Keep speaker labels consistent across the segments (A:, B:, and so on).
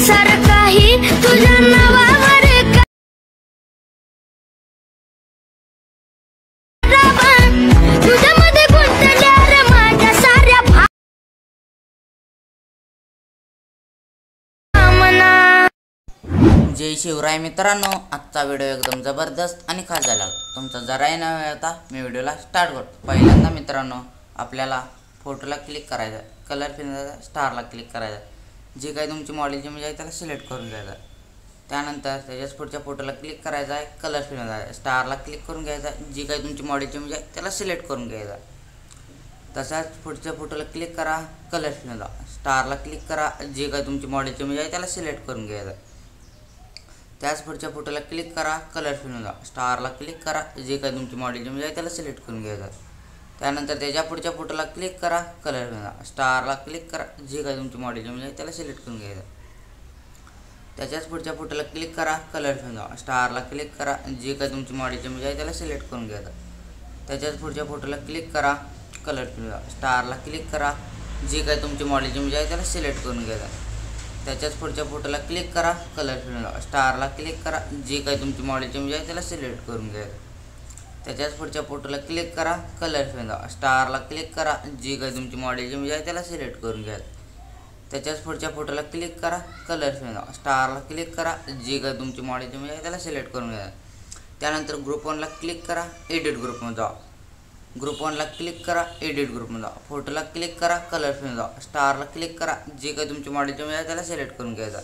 A: सारखाही तुझ्या नावावर तुझ्यामध्ये गुंतल्या रे माझ्या साऱ्या भावना।
B: जय शिवराय मित्रांनो, आजचा व्हिडिओ एकदम जबरदस्त आणि खास झाला। तुमचा जराही न वेळता मी व्हिडिओला स्टार्ट करतो। पहिल्यांदा मित्रांनो आपल्याला फोटोला क्लिक करायचा, कलर फिरवायचा, स्टारला क्लिक करायचा, जी काही तुमची मॉडेलची इमेज आहे त्याला सिलेक्ट करून घ्यायचा। त्यानंतर त्याच्याच पुढच्या फोटोला क्लिक करायचा आहे, कलर फिरवायचा, स्टारला क्लिक करून घ्यायचा, जी काही तुमची मॉडेलची इमेज आहे त्याला सिलेक्ट करून घ्यायचा। तसाच पुढच्या फोटोला क्लिक करा, कलर फिरवा, स्टारला क्लिक करा, जी काही तुमची मॉडेलची इमेज आहे त्याला सिलेक्ट करून घ्यायचा। त्याच पुढच्या फोटोला क्लिक करा, कलर फिरवा, स्टारला क्लिक करा, जे काही तुमची मॉडेलची इमेज आहे त्याला सिलेक्ट करून घ्यायचा। त्यानंतर त्याच्या पुढच्या फोटोला क्लिक करा, कलर फिरवा, स्टारला क्लिक करा, जे काही तुमची मॉडेलची इमेज आहे त्याला सिलेक्ट करून घ्यायचा। त्याच्याच पुढच्या फोटोला क्लिक करा, कलर फिरवा, स्टारला क्लिक करा, जे काही तुमची मॉडेलची इमेज आहे त्याला सिलेक्ट करून घ्यायचा। त्याच्याच पुढच्या फोटोला क्लिक करा, कलर फिरवा, स्टारला क्लिक करा, जे काही तुमची मॉडेलची इमेज आहे त्याला सिलेक्ट करून घ्यायचा। त्याच्याच पुढच्या फोटोला क्लिक करा, कलर फिरवा, स्टारला क्लिक करा, जे काही तुमची मॉडेलची इमेज आहे त्याला सिलेक्ट करून घ्यायचा। त्याच्याच पुढच्या फोटोला क्लिक करा, कलर फिरवा, स्टारला क्लिक करा, जी काही तुमची मॉडेलची इमेज आहे त्याला सिलेक्ट करून घ्यायचा। त्याच्याच पुढच्या फोटोला क्लिक करा, कलर फिरवा, स्टारला क्लिक करा, जी काही तुमची मॉडेलची इमेज आहे त्याला सिलेक्ट करून घ्यायचा। त्यानंतर ग्रुप 1ला क्लिक करा, एडिट ग्रुपमध्ये जा, ग्रुप 1ला क्लिक करा, एडिट ग्रुपमध्ये जा, फोटोला क्लिक करा, कलर फिरवा, स्टारला क्लिक करा, जी काही तुमची मॉडेलची इमेज आहे त्याला सिलेक्ट करून घ्यायचा।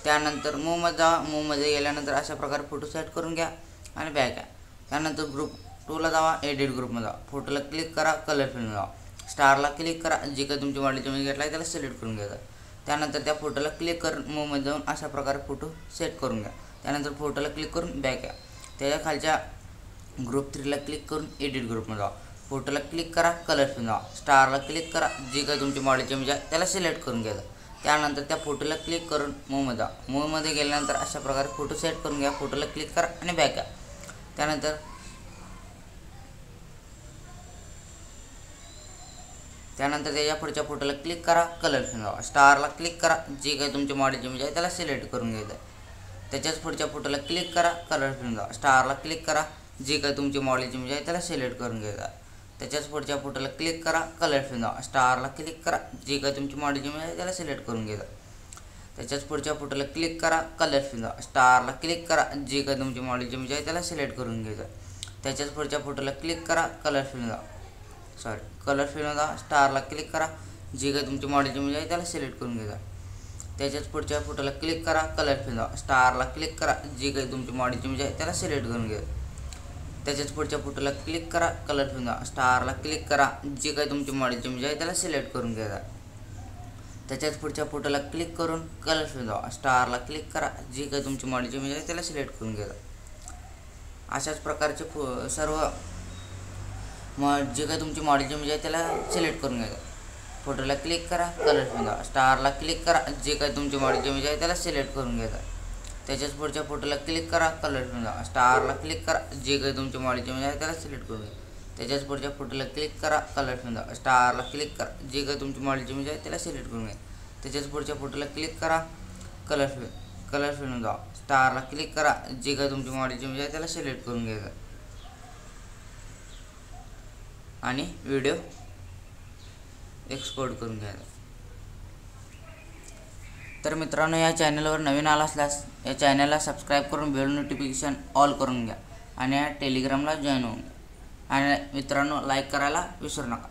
B: त्यानंतर मूवमध्ये जा, मूवमध्ये गेल्यानंतर अशा प्रकारे फोटो सेट करून घ्या आणि बॅक आहे। त्यानंतर ग्रुप 2ला जावा, एडिट ग्रुपमध्ये जा, फोटोला क्लिक करा, कलर फिरवा, स्टारला क्लिक करा, जी काही तुमची मॉडेलची इमेज घेतला आहे त्याला सिलेक्ट करून घ्यायचा। त्यानंतर त्या फोटोला क्लिक करून मूवमध्ये जाऊन अशा प्रकारे फोटो सेट करून घ्या। त्यानंतर फोटोला क्लिक करून बॅक आहे। त्याच्या खालच्या ग्रुप 3ला क्लिक करून एडिट ग्रुपमध्ये जा, फोटोला क्लिक करा, कलर फिरवा, स्टारला क्लिक करा, जी काही तुमची मॉडेलची इमेज आहे त्याला सिलेक्ट करून घ्यायचा। त्यानंतर त्या फोटोला क्लिक करून मूवमध्ये जा, मूवमध्ये गेल्यानंतर अशा प्रकारे फोटो सेट करून घ्या, फोटोला क्लिक करा आणि बॅक आहे। त्यानंतर त्याच्या पुढच्या फोटोला क्लिक करा, कलर फिरवा, स्टारला क्लिक करा, जी काही तुमची मॉडेलची इमेज आहे त्याला सिलेक्ट करून घ्यायचं आहे। त्याच्याच पुढच्या फोटोला क्लिक करा, कलर फिरवा, स्टारला क्लिक करा, जी काही तुमची मॉडेलची इमेज आहे त्याला सिलेक्ट करून घ्यायचं आहे। त्याच्याच पुढच्या फोटोला क्लिक करा, कलर फिरवा, स्टारला क्लिक करा, जी काही तुमची मॉडेलची इमेज आहे त्याला सिलेक्ट करून घ्यायचं आहे। त्याच्याच पुढच्या फोटोला क्लिक करा, कलर फिरवा, स्टारला क्लिक करा, जी काही तुमची मॉडेलची इमेज आहे त्याला सिलेक्ट करून घ्यायचं आहे। त्याच्याच पुढच्या फोटोला क्लिक करा, कलर फिरवा, स्टारला क्लिक करा, जी काही तुमची मॉडेलची इमेज आहे त्याला सिलेक्ट करून घ्यायचा। त्याच्याच पुढच्या फोटोला क्लिक करा, कलर फिरवा, स्टारला क्लिक करा, जी काही तुमची मॉडेलची इमेज आहे त्याला सिलेक्ट करून घ्यायचा। त्याच्याच पुढच्या फोटोला क्लिक करा, कलर फिरवा, स्टारला क्लिक करा, जी काही तुमची मॉडेलची इमेज आहे त्याला सिलेक्ट करून घ्यायचा। त्याच्याच पुढच्या फोटोला क्लिक करून कलर फिरवा, स्टारला क्लिक करा, जी काही तुमची मॉडेलची इमेज आहे त्याला सिलेक्ट करून घ्यायचा। अशाच प्रकारचे सर्व जे काही तुमची मॉडेलची इमेज आहे त्याला सिलेक्ट करून घ्यायचं। फोटोला क्लिक करा, कलर फिरवा, स्टारला क्लिक करा, जे काही तुमची मॉडेलची इमेज आहे त्याला सिलेक्ट करून घ्यायचं। त्याच्याच पुढच्या फोटोला क्लिक करा, कलर फिरवा, स्टारला क्लिक करा, जे काही तुमची मॉडेलची इमेज आहे त्याला सिलेक्ट करून घ्यायचं। त्याच्याच पुढच्या फोटोला क्लिक करा, कलर फिरवा, स्टारला क्लिक करा, जे काही तुमची मॉडेलची इमेज आहे त्याला सिलेक्ट करून घ्यायचं। त्याच्याच पुढच्या फोटोला क्लिक करा, कलर फिरवा, स्टारला क्लिक करा, जे काही तुमची मॉडेलची इमेज आहे त्याला सिलेक्ट करून घ्यायचं आणि व्हिडिओ एक्सपोर्ट करून घ्यायचा। तर मित्रांनो, या चॅनलवर नवीन आला असल्यास या चॅनलला सबस्क्राईब करून बेल नोटिफिकेशन ऑल करून घ्या आणि या टेलिग्रामला जॉईन होऊन घ्या आणि मित्रांनो लाईक करायला विसरू नका।